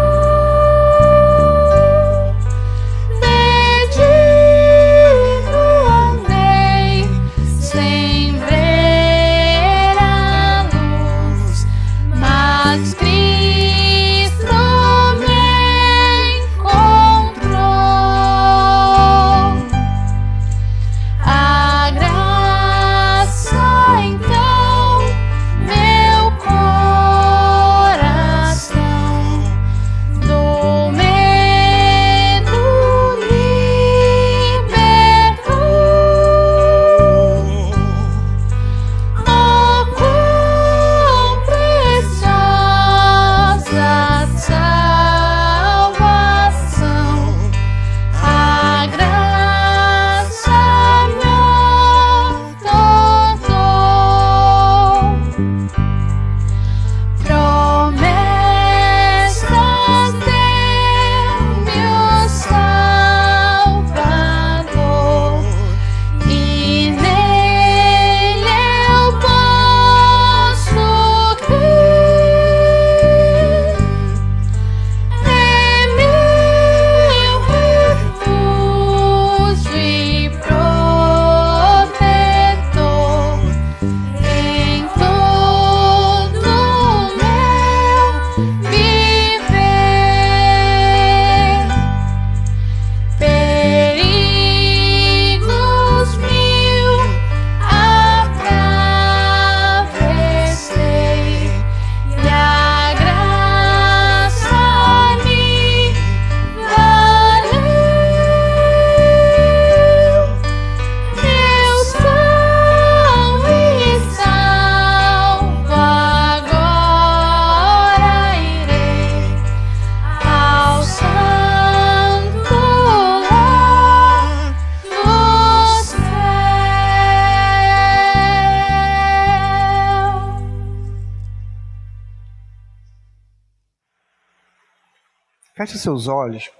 Feche seus olhos.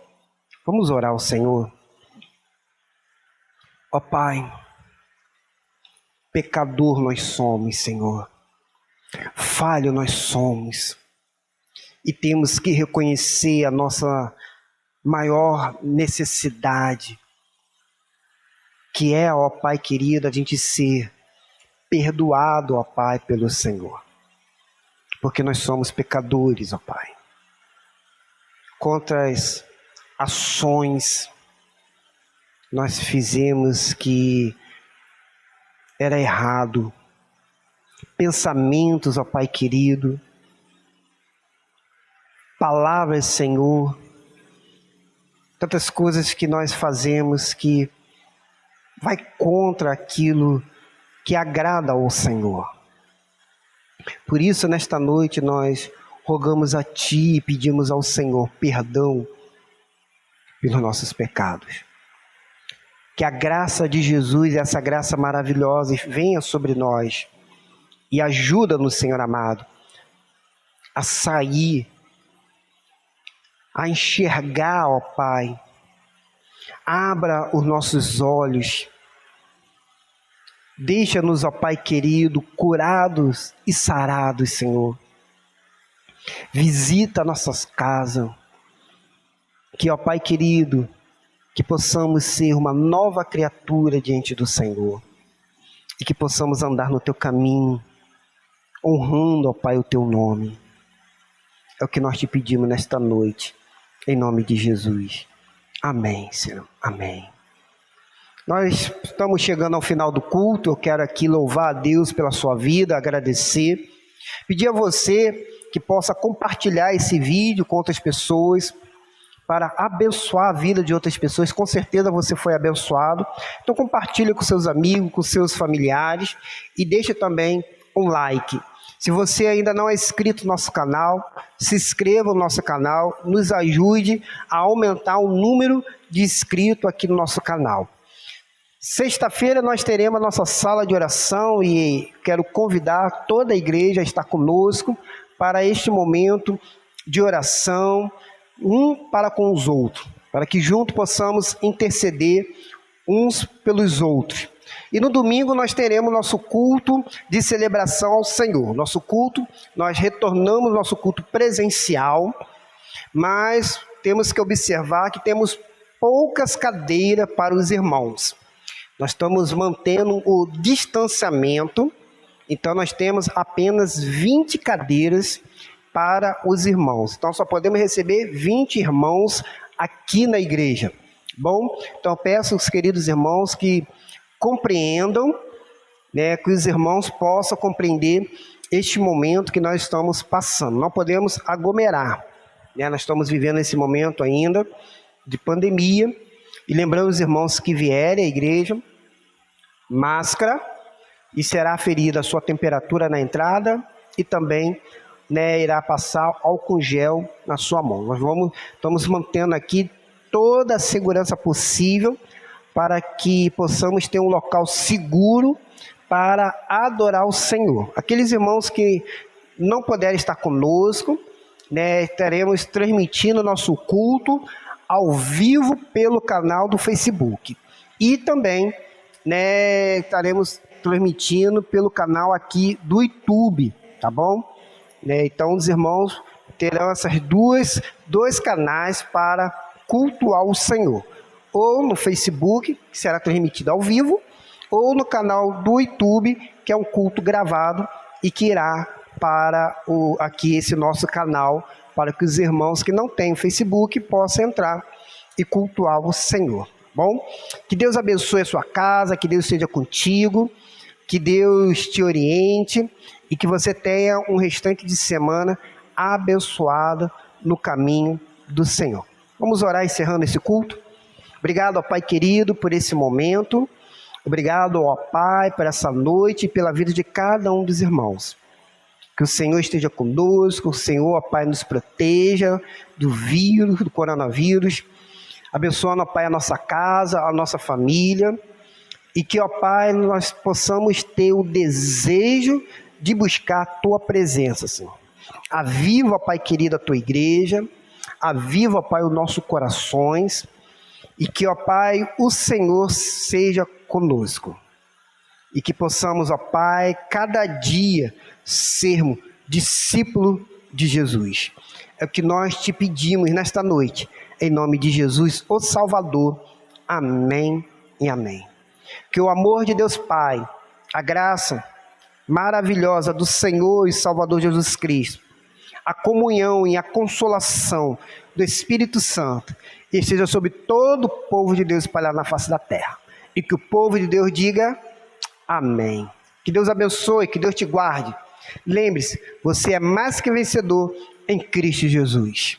Vamos orar ao Senhor. Ó Pai, pecador nós somos, Senhor. Falho nós somos. E temos que reconhecer a nossa maior necessidade, que é, ó Pai querido, a gente ser perdoado, ó Pai, pelo Senhor. Porque nós somos pecadores, ó Pai. Quantas ações nós fizemos que era errado. Pensamentos, ó Pai querido. Palavras, Senhor. Tantas coisas que nós fazemos que vai contra aquilo que agrada ao Senhor. Por isso, nesta noite, nós rogamos a Ti e pedimos ao Senhor perdão pelos nossos pecados. Que a graça de Jesus, essa graça maravilhosa, venha sobre nós e ajuda-nos, Senhor amado, a sair, a enxergar, ó Pai. Abra os nossos olhos. Deixa-nos, ó Pai querido, curados e sarados, Senhor. Visita nossas casas. Que, ó Pai querido, que possamos ser uma nova criatura diante do Senhor. E que possamos andar no Teu caminho, honrando, ó Pai, o Teu nome. É o que nós te pedimos nesta noite, em nome de Jesus. Amém, Senhor. Amém. Nós estamos chegando ao final do culto. Eu quero aqui louvar a Deus pela sua vida, agradecer. Pedir a você que possa compartilhar esse vídeo com outras pessoas, para abençoar a vida de outras pessoas. Com certeza você foi abençoado. Então compartilhe com seus amigos, com seus familiares e deixe também um like. Se você ainda não é inscrito no nosso canal, se inscreva no nosso canal, nos ajude a aumentar o número de inscritos aqui no nosso canal. Sexta-feira nós teremos a nossa sala de oração e quero convidar toda a igreja a estar conosco para este momento de oração, um para com os outros, para que juntos possamos interceder uns pelos outros. E no domingo nós teremos nosso culto de celebração ao Senhor. Nosso culto, nós retornamos nosso culto presencial, mas temos que observar que temos poucas cadeiras para os irmãos. Nós estamos mantendo o distanciamento, então nós temos apenas 20 cadeiras para os irmãos. Então só podemos receber 20 irmãos aqui na igreja. Bom, então peço aos queridos irmãos que compreendam, né, que os irmãos possam compreender este momento que nós estamos passando. Não podemos aglomerar, né? Nós estamos vivendo esse momento ainda de pandemia. E lembrando os irmãos que vierem à igreja, máscara, e será aferida a sua temperatura na entrada e também, né, irá passar álcool gel na sua mão. Estamos mantendo aqui toda a segurança possível para que possamos ter um local seguro para adorar o Senhor. Aqueles irmãos que não puderem estar conosco, né, estaremos transmitindo nosso culto ao vivo pelo canal do Facebook. E também, né, estaremos transmitindo pelo canal aqui do YouTube, tá bom? Então os irmãos terão essas dois canais para cultuar o Senhor. Ou no Facebook, que será transmitido ao vivo, ou no canal do YouTube, que é um culto gravado e que irá para aqui esse nosso canal, para que os irmãos que não têm Facebook possam entrar e cultuar o Senhor. Bom, que Deus abençoe a sua casa, que Deus esteja contigo, que Deus te oriente e que você tenha um restante de semana abençoado no caminho do Senhor. Vamos orar encerrando esse culto. Obrigado, ó Pai querido, por esse momento. Obrigado, ó Pai, por essa noite e pela vida de cada um dos irmãos. Que o Senhor esteja conosco, o Senhor, ó Pai, nos proteja do vírus, do coronavírus. Abençoando, ó Pai, a nossa casa, a nossa família. E que, ó Pai, nós possamos ter o desejo de buscar a Tua presença, Senhor. Aviva, ó Pai querido, a Tua igreja. aviva, ó Pai, os nossos corações e que, ó Pai, o Senhor seja conosco. E que possamos, ó Pai, cada dia sermos discípulos de Jesus. É o que nós te pedimos nesta noite, em nome de Jesus, o Salvador. Amém e amém. Que o amor de Deus Pai, a graça maravilhosa do Senhor e Salvador Jesus Cristo, a comunhão e a consolação do Espírito Santo esteja sobre todo o povo de Deus espalhado na face da terra. E que o povo de Deus diga amém. Que Deus abençoe, que Deus te guarde. Lembre-se, você é mais que vencedor em Cristo Jesus.